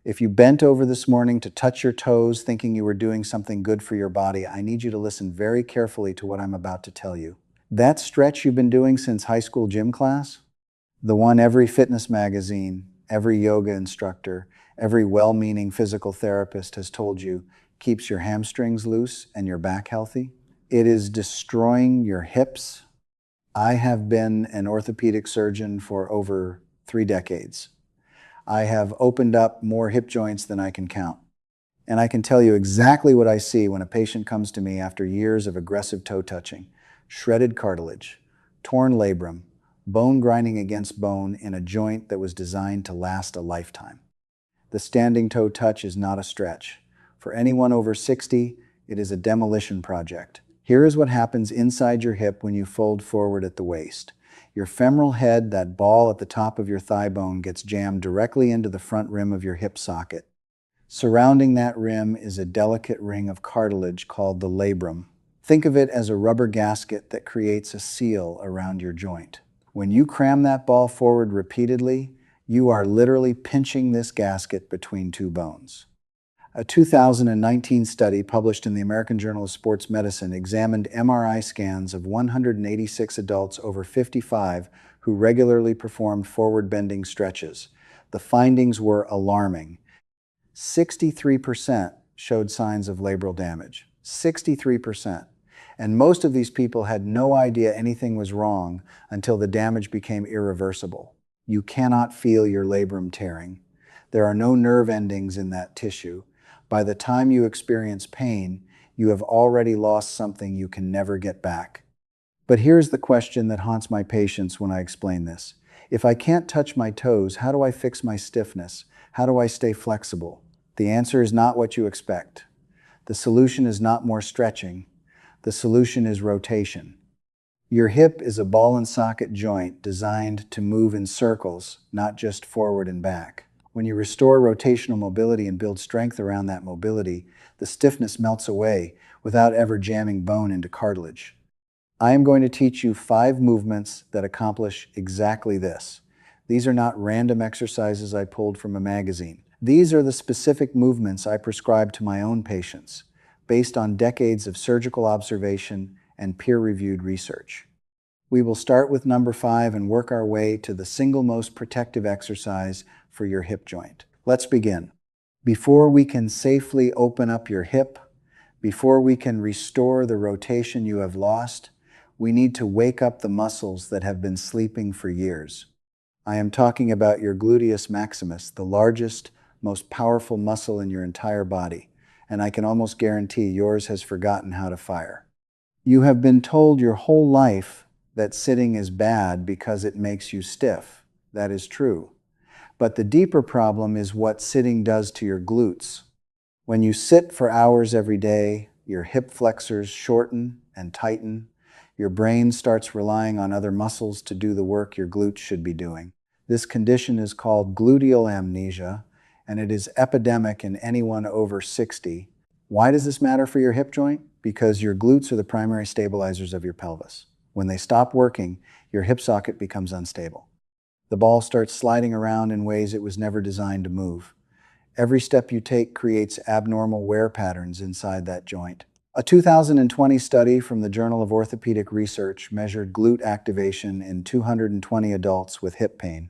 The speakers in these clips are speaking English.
If you bent over this morning to touch your toes thinking you were doing something good for your body, I need you to listen very carefully to what I'm about to tell you. That stretch you've been doing since high school gym class, the one every fitness magazine, every yoga instructor, every well-meaning physical therapist has told you keeps your hamstrings loose and your back healthy, it is destroying your hips. I have been an orthopedic surgeon for over 3 decades. I have opened up more hip joints than I can count. And I can tell you exactly what I see when a patient comes to me after years of aggressive toe touching: shredded cartilage, torn labrum, bone grinding against bone in a joint that was designed to last a lifetime. The standing toe touch is not a stretch. For anyone over 60, it is a demolition project. Here is what happens inside your hip when you fold forward at the waist. Your femoral head, that ball at the top of your thigh bone, gets jammed directly into the front rim of your hip socket. Surrounding that rim is a delicate ring of cartilage called the labrum. Think of it as a rubber gasket that creates a seal around your joint. When you cram that ball forward repeatedly, you are literally pinching this gasket between two bones. A 2019 study published in the American Journal of Sports Medicine examined MRI scans of 186 adults over 55 who regularly performed forward-bending stretches. The findings were alarming. 63% showed signs of labral damage. 63%. And most of these people had no idea anything was wrong until the damage became irreversible. You cannot feel your labrum tearing. There are no nerve endings in that tissue. By the time you experience pain, you have already lost something you can never get back. But here's the question that haunts my patients when I explain this. If I can't touch my toes, how do I fix my stiffness? How do I stay flexible? The answer is not what you expect. The solution is not more stretching. The solution is rotation. Your hip is a ball and socket joint designed to move in circles, not just forward and back. When you restore rotational mobility and build strength around that mobility, the stiffness melts away without ever jamming bone into cartilage. I am going to teach you 5 movements that accomplish exactly this. These are not random exercises I pulled from a magazine. These are the specific movements I prescribe to my own patients, based on decades of surgical observation and peer-reviewed research. We will start with number 5 and work our way to the single most protective exercise for your hip joint. Let's begin. Before we can safely open up your hip, before we can restore the rotation you have lost, we need to wake up the muscles that have been sleeping for years. I am talking about your gluteus maximus, the largest, most powerful muscle in your entire body, and I can almost guarantee yours has forgotten how to fire. You have been told your whole life that sitting is bad because it makes you stiff. That is true. But the deeper problem is what sitting does to your glutes. When you sit for hours every day, your hip flexors shorten and tighten. Your brain starts relying on other muscles to do the work your glutes should be doing. This condition is called gluteal amnesia, and it is epidemic in anyone over 60. Why does this matter for your hip joint? Because your glutes are the primary stabilizers of your pelvis. When they stop working, your hip socket becomes unstable. The ball starts sliding around in ways it was never designed to move. Every step you take creates abnormal wear patterns inside that joint. A 2020 study from the Journal of Orthopedic Research measured glute activation in 220 adults with hip pain.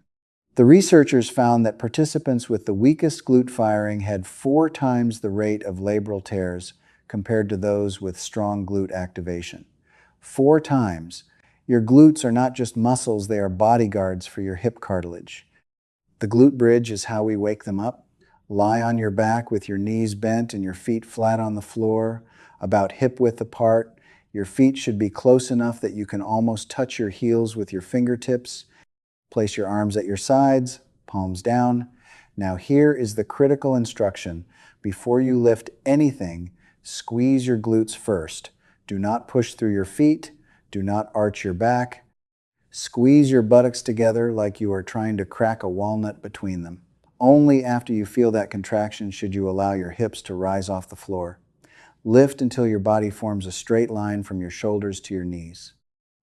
The researchers found that participants with the weakest glute firing had 4 times the rate of labral tears compared to those with strong glute activation. 4 times. Your glutes are not just muscles, they are bodyguards for your hip cartilage. The glute bridge is how we wake them up. Lie on your back with your knees bent and your feet flat on the floor, about hip width apart. Your feet should be close enough that you can almost touch your heels with your fingertips. Place your arms at your sides, palms down. Now here is the critical instruction. Before you lift anything, squeeze your glutes first. Do not push through your feet. Do not arch your back. Squeeze your buttocks together like you are trying to crack a walnut between them. Only after you feel that contraction should you allow your hips to rise off the floor. Lift until your body forms a straight line from your shoulders to your knees.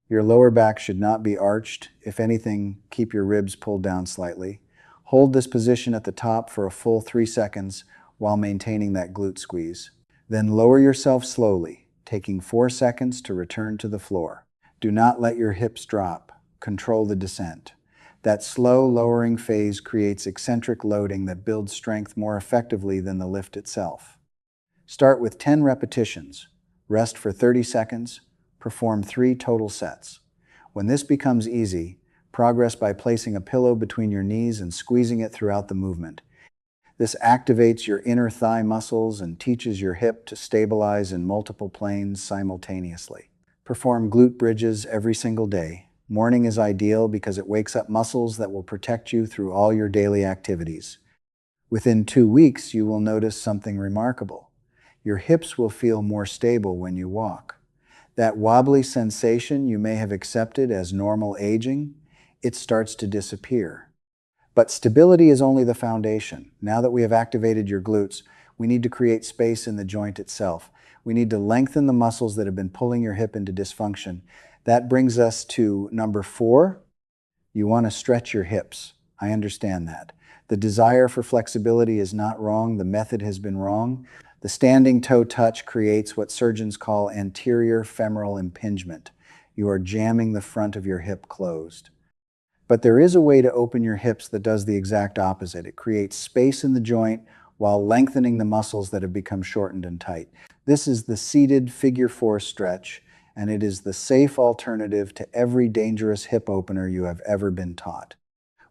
Your lower back should not be arched. If anything, keep your ribs pulled down slightly. Hold this position at the top for a full 3 seconds while maintaining that glute squeeze. Then lower yourself slowly, taking 4 seconds to return to the floor. Do not let your hips drop. Control the descent. That slow lowering phase creates eccentric loading that builds strength more effectively than the lift itself. Start with 10 repetitions. Rest for 30 seconds. Perform 3 total sets. When this becomes easy, progress by placing a pillow between your knees and squeezing it throughout the movement. This activates your inner thigh muscles and teaches your hip to stabilize in multiple planes simultaneously. Perform glute bridges every single day. Morning is ideal because it wakes up muscles that will protect you through all your daily activities. Within 2 weeks, you will notice something remarkable. Your hips will feel more stable when you walk. That wobbly sensation you may have accepted as normal aging, it starts to disappear. But stability is only the foundation. Now that we have activated your glutes, we need to create space in the joint itself. We need to lengthen the muscles that have been pulling your hip into dysfunction. That brings us to number 4. You want to stretch your hips. I understand that. The desire for flexibility is not wrong. The method has been wrong. The standing toe touch creates what surgeons call anterior femoral impingement. You are jamming the front of your hip closed. But there is a way to open your hips that does the exact opposite. It creates space in the joint while lengthening the muscles that have become shortened and tight. This is the seated figure 4 stretch, and it is the safe alternative to every dangerous hip opener you have ever been taught.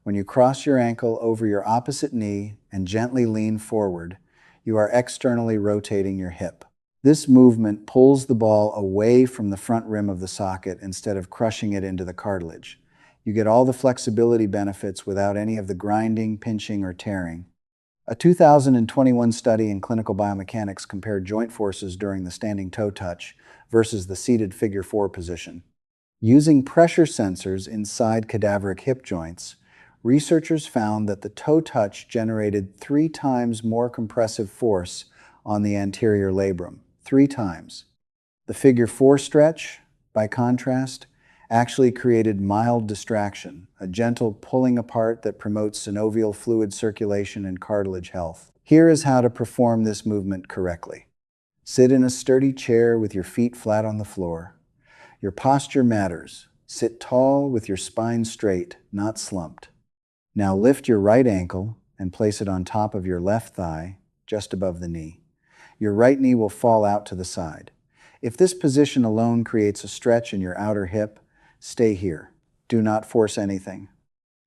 When you cross your ankle over your opposite knee and gently lean forward, you are externally rotating your hip. This movement pulls the ball away from the front rim of the socket instead of crushing it into the cartilage. You get all the flexibility benefits without any of the grinding, pinching, or tearing. A 2021 study in clinical biomechanics compared joint forces during the standing toe touch versus the seated figure 4 position. Using pressure sensors inside cadaveric hip joints, researchers found that the toe touch generated 3 times more compressive force on the anterior labrum. 3 times. The figure 4 stretch, by contrast, actually created mild distraction, a gentle pulling apart that promotes synovial fluid circulation and cartilage health. Here is how to perform this movement correctly. Sit in a sturdy chair with your feet flat on the floor. Your posture matters. Sit tall with your spine straight, not slumped. Now lift your right ankle and place it on top of your left thigh, just above the knee. Your right knee will fall out to the side. If this position alone creates a stretch in your outer hip, stay here. Do not force anything.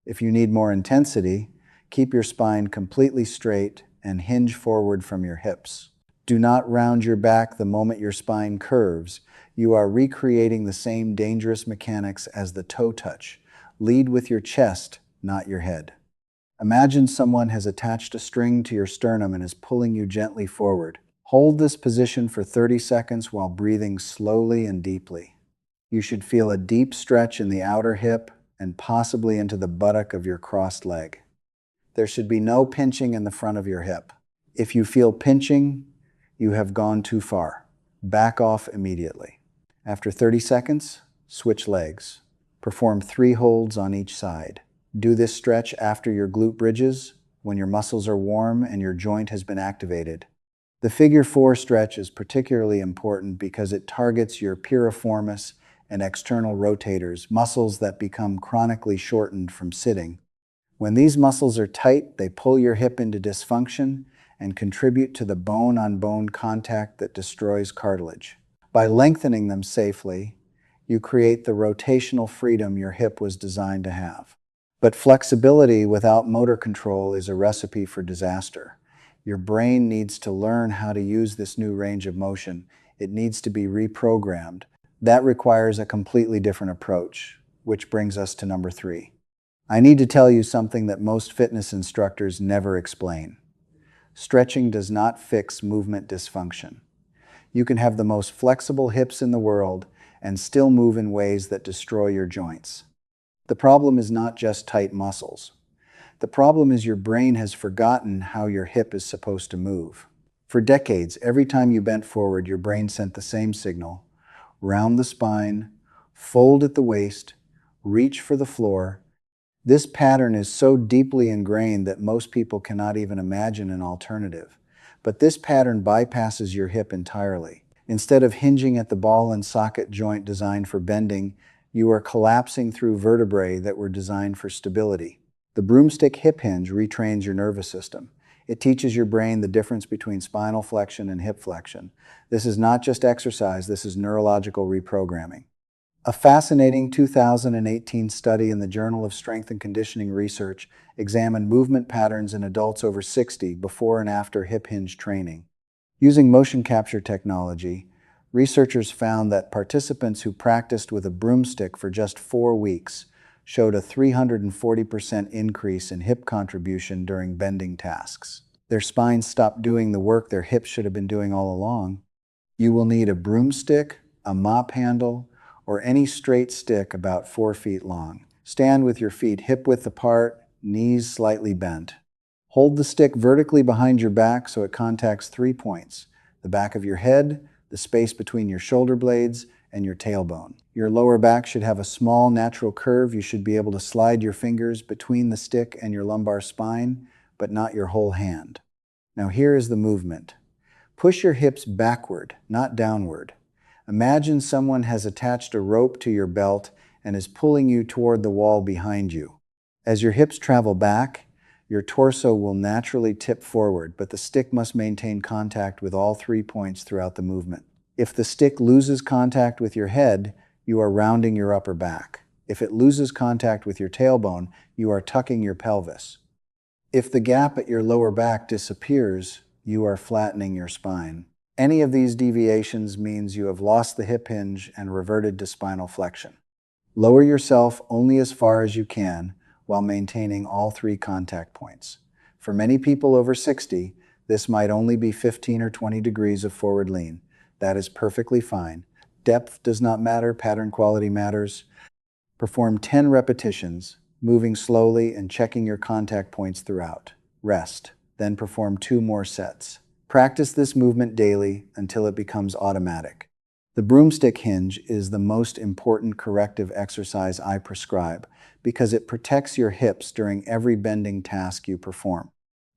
If you need more intensity, keep your spine completely straight and hinge forward from your hips. Do not round your back the moment your spine curves. You are recreating the same dangerous mechanics as the toe touch. Lead with your chest, not your head. Imagine someone has attached a string to your sternum and is pulling you gently forward. Hold this position for 30 seconds while breathing slowly and deeply. You should feel a deep stretch in the outer hip and possibly into the buttock of your crossed leg. There should be no pinching in the front of your hip. If you feel pinching, you have gone too far. Back off immediately. After 30 seconds, switch legs. Perform 3 holds on each side. Do this stretch after your glute bridges, when your muscles are warm and your joint has been activated. The figure 4 stretch is particularly important because it targets your piriformis and external rotators, muscles that become chronically shortened from sitting. When these muscles are tight, they pull your hip into dysfunction and contribute to the bone-on-bone contact that destroys cartilage. By lengthening them safely, you create the rotational freedom your hip was designed to have. But flexibility without motor control is a recipe for disaster. Your brain needs to learn how to use this new range of motion. It needs to be reprogrammed. That requires a completely different approach, which brings us to number 3. I need to tell you something that most fitness instructors never explain. Stretching does not fix movement dysfunction. You can have the most flexible hips in the world and still move in ways that destroy your joints. The problem is not just tight muscles. The problem is your brain has forgotten how your hip is supposed to move. For decades, every time you bent forward, your brain sent the same signal. Round the spine, fold at the waist, reach for the floor. This pattern is so deeply ingrained that most people cannot even imagine an alternative. But this pattern bypasses your hip entirely. Instead of hinging at the ball and socket joint designed for bending, you are collapsing through vertebrae that were designed for stability. The broomstick hip hinge retrains your nervous system. It teaches your brain the difference between spinal flexion and hip flexion. This is not just exercise, this is neurological reprogramming. A fascinating 2018 study in the Journal of Strength and Conditioning Research examined movement patterns in adults over 60 before and after hip hinge training. Using motion capture technology, researchers found that participants who practiced with a broomstick for just 4 weeks showed a 340% increase in hip contribution during bending tasks. Their spines stopped doing the work their hips should have been doing all along. You will need a broomstick, a mop handle, or any straight stick about 4 feet long. Stand with your feet hip-width apart, knees slightly bent. Hold the stick vertically behind your back so it contacts 3 points: the back of your head, the space between your shoulder blades, and your tailbone. Your lower back should have a small natural curve. You should be able to slide your fingers between the stick and your lumbar spine, but not your whole hand. Now here is the movement. Push your hips backward, not downward. Imagine someone has attached a rope to your belt and is pulling you toward the wall behind you. As your hips travel back, your torso will naturally tip forward, but the stick must maintain contact with all 3 points throughout the movement. If the stick loses contact with your head, you are rounding your upper back. If it loses contact with your tailbone, you are tucking your pelvis. If the gap at your lower back disappears, you are flattening your spine. Any of these deviations means you have lost the hip hinge and reverted to spinal flexion. Lower yourself only as far as you can while maintaining all 3 contact points. For many people over 60, this might only be 15 or 20 degrees of forward lean. That is perfectly fine. Depth does not matter, pattern quality matters. Perform 10 repetitions, moving slowly and checking your contact points throughout. Rest, then perform 2 more sets. Practice this movement daily until it becomes automatic. The broomstick hinge is the most important corrective exercise I prescribe because it protects your hips during every bending task you perform.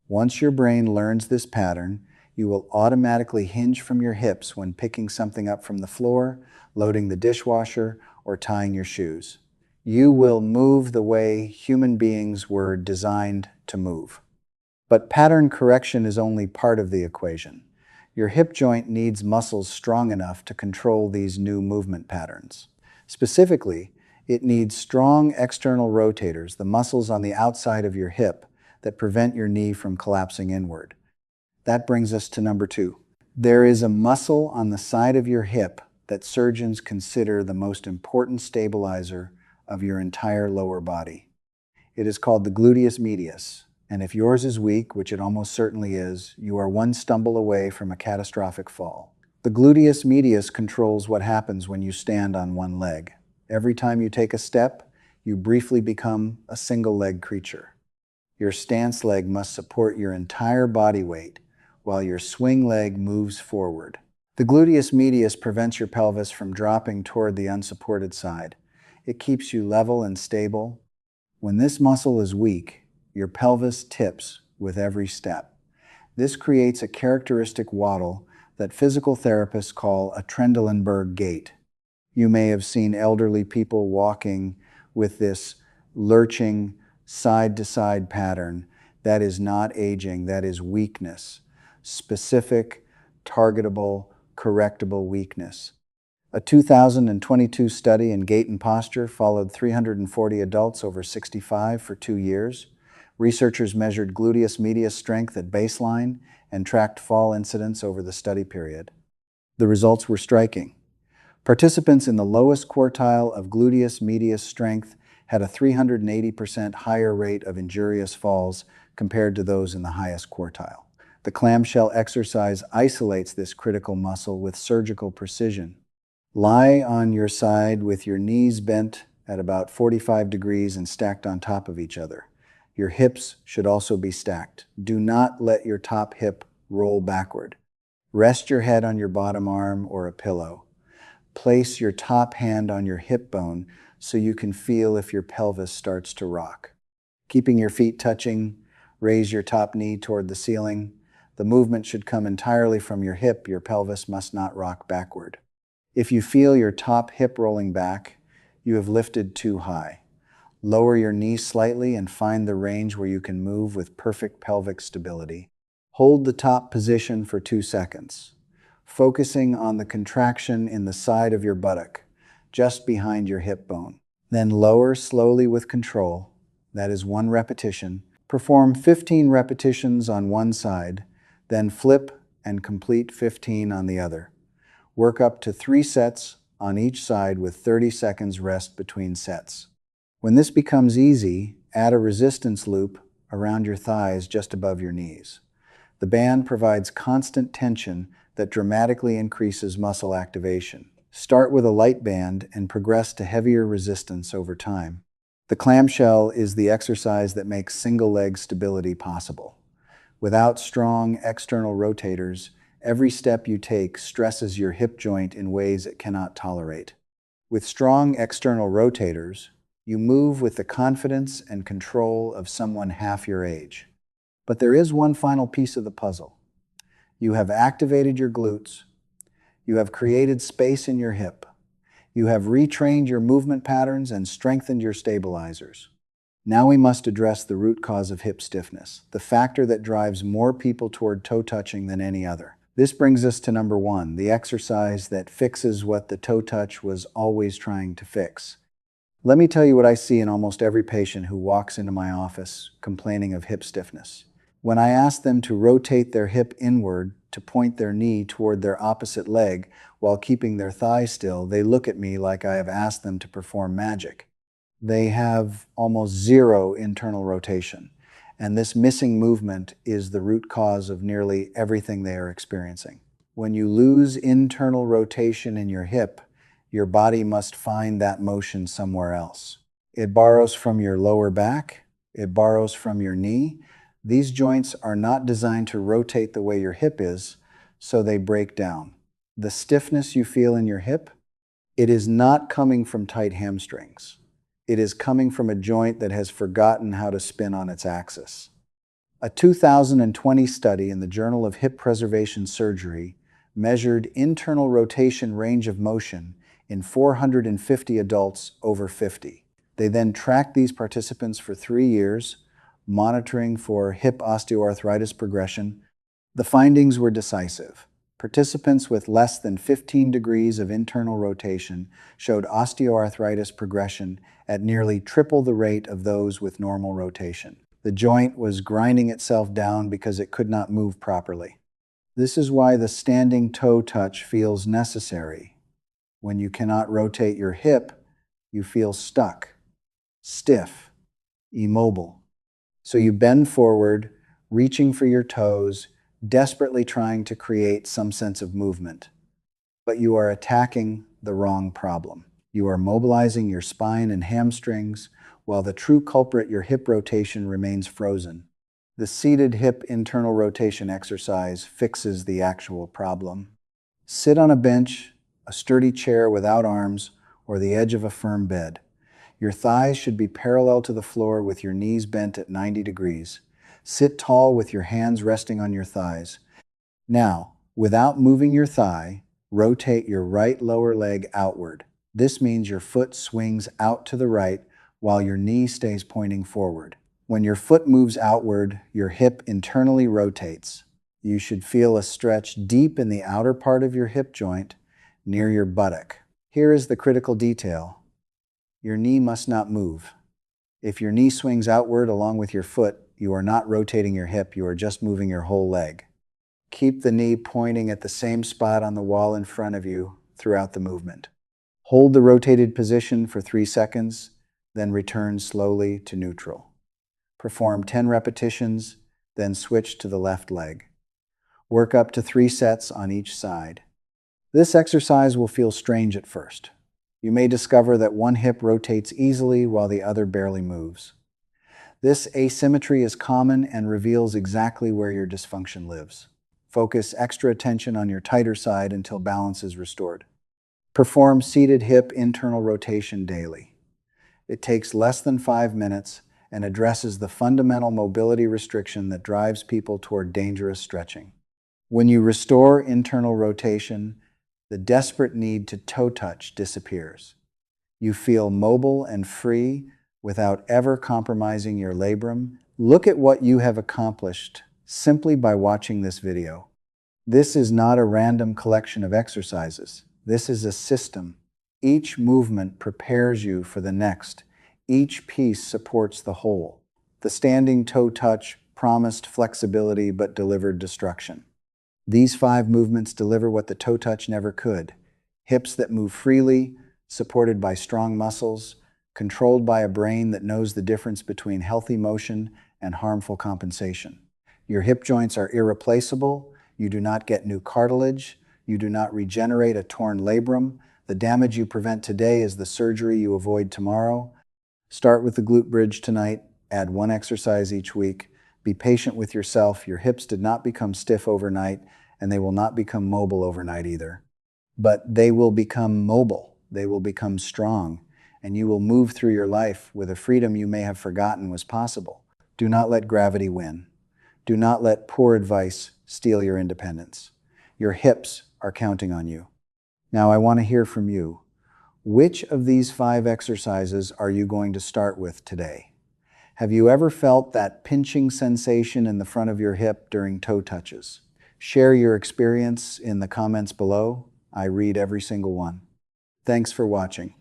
Once your brain learns this pattern, you will automatically hinge from your hips when picking something up from the floor, loading the dishwasher, or tying your shoes. You will move the way human beings were designed to move. But pattern correction is only part of the equation. Your hip joint needs muscles strong enough to control these new movement patterns. Specifically, it needs strong external rotators, the muscles on the outside of your hip that prevent your knee from collapsing inward. That brings us to number 2. There is a muscle on the side of your hip that surgeons consider the most important stabilizer of your entire lower body. It is called the gluteus medius. And if yours is weak, which it almost certainly is, you are one stumble away from a catastrophic fall. The gluteus medius controls what happens when you stand on one leg. Every time you take a step, you briefly become a single-leg creature. Your stance leg must support your entire body weight while your swing leg moves forward. The gluteus medius prevents your pelvis from dropping toward the unsupported side. It keeps you level and stable. When this muscle is weak, your pelvis tips with every step. This creates a characteristic waddle that physical therapists call a Trendelenburg gait. You may have seen elderly people walking with this lurching side-to-side pattern. That is not aging, that is weakness. Specific, targetable, correctable weakness. A 2022 study in gait and posture followed 340 adults over 65 for 2 years. Researchers measured gluteus medius strength at baseline and tracked fall incidence over the study period. The results were striking. Participants in the lowest quartile of gluteus medius strength had a 380% higher rate of injurious falls compared to those in the highest quartile. The clamshell exercise isolates this critical muscle with surgical precision. Lie on your side with your knees bent at about 45 degrees and stacked on top of each other. Your hips should also be stacked. Do not let your top hip roll backward. Rest your head on your bottom arm or a pillow. Place your top hand on your hip bone so you can feel if your pelvis starts to rock. Keeping your feet touching, raise your top knee toward the ceiling. The movement should come entirely from your hip. Your pelvis must not rock backward. If you feel your top hip rolling back, you have lifted too high. Lower your knee slightly and find the range where you can move with perfect pelvic stability. Hold the top position for 2 seconds, focusing on the contraction in the side of your buttock, just behind your hip bone. Then lower slowly with control. That is 1 repetition. Perform 15 repetitions on one side, then flip and complete 15 on the other. Work up to 3 sets on each side with 30 seconds rest between sets. When this becomes easy, add a resistance loop around your thighs just above your knees. The band provides constant tension that dramatically increases muscle activation. Start with a light band and progress to heavier resistance over time. The clamshell is the exercise that makes single leg stability possible. Without strong external rotators, every step you take stresses your hip joint in ways it cannot tolerate. With strong external rotators, you move with the confidence and control of someone half your age. But there is one final piece of the puzzle. You have activated your glutes. You have created space in your hip. You have retrained your movement patterns and strengthened your stabilizers. Now we must address the root cause of hip stiffness, the factor that drives more people toward toe touching than any other. This brings us to number 1, the exercise that fixes what the toe touch was always trying to fix. Let me tell you what I see in almost every patient who walks into my office complaining of hip stiffness. When I ask them to rotate their hip inward to point their knee toward their opposite leg while keeping their thigh still, they look at me like I have asked them to perform magic. They have almost zero internal rotation, and this missing movement is the root cause of nearly everything they are experiencing. When you lose internal rotation in your hip, your body must find that motion somewhere else. It borrows from your lower back, it borrows from your knee. These joints are not designed to rotate the way your hip is, so they break down. The stiffness you feel in your hip, it is not coming from tight hamstrings. It is coming from a joint that has forgotten how to spin on its axis. A 2020 study in the Journal of Hip Preservation Surgery measured internal rotation range of motion in 450 adults over 50. They then tracked these participants for 3 years, monitoring for hip osteoarthritis progression. The findings were decisive. Participants with less than 15 degrees of internal rotation showed osteoarthritis progression at nearly triple the rate of those with normal rotation. The joint was grinding itself down because it could not move properly. This is why the standing toe touch feels necessary. When you cannot rotate your hip, you feel stuck, stiff, immobile. So you bend forward, reaching for your toes, desperately trying to create some sense of movement. But you are attacking the wrong problem. You are mobilizing your spine and hamstrings, while the true culprit, your hip rotation, remains frozen. The seated hip internal rotation exercise fixes the actual problem. Sit on a bench, a sturdy chair without arms, or the edge of a firm bed. Your thighs should be parallel to the floor with your knees bent at 90 degrees. Sit tall with your hands resting on your thighs. Now, without moving your thigh, rotate your right lower leg outward. This means your foot swings out to the right while your knee stays pointing forward. When your foot moves outward, your hip internally rotates. You should feel a stretch deep in the outer part of your hip joint near your buttock. Here is the critical detail. Your knee must not move. If your knee swings outward along with your foot, you are not rotating your hip, you are just moving your whole leg. Keep the knee pointing at the same spot on the wall in front of you throughout the movement. Hold the rotated position for 3 seconds, then return slowly to neutral. Perform 10 repetitions, then switch to the left leg. Work up to 3 sets on each side. This exercise will feel strange at first. You may discover that one hip rotates easily while the other barely moves. This asymmetry is common and reveals exactly where your dysfunction lives. Focus extra attention on your tighter side until balance is restored. Perform seated hip internal rotation daily. It takes less than 5 minutes and addresses the fundamental mobility restriction that drives people toward dangerous stretching. When you restore internal rotation, the desperate need to toe touch disappears. You feel mobile and free without ever compromising your labrum. Look at what you have accomplished simply by watching this video. This is not a random collection of exercises. This is a system. Each movement prepares you for the next. Each piece supports the whole. The standing toe touch promised flexibility but delivered destruction. These 5 movements deliver what the toe touch never could. Hips that move freely, supported by strong muscles, controlled by a brain that knows the difference between healthy motion and harmful compensation. Your hip joints are irreplaceable. You do not get new cartilage. You do not regenerate a torn labrum. The damage you prevent today is the surgery you avoid tomorrow. Start with the glute bridge tonight. Add 1 exercise each week. Be patient with yourself. Your hips did not become stiff overnight, and they will not become mobile overnight either. But they will become mobile. They will become strong, and you will move through your life with a freedom you may have forgotten was possible. Do not let gravity win. Do not let poor advice steal your independence. Your hips are counting on you. Now I want to hear from you. Which of these 5 exercises are you going to start with today? Have you ever felt that pinching sensation in the front of your hip during toe touches? Share your experience in the comments below. I read every single one. Thanks for watching.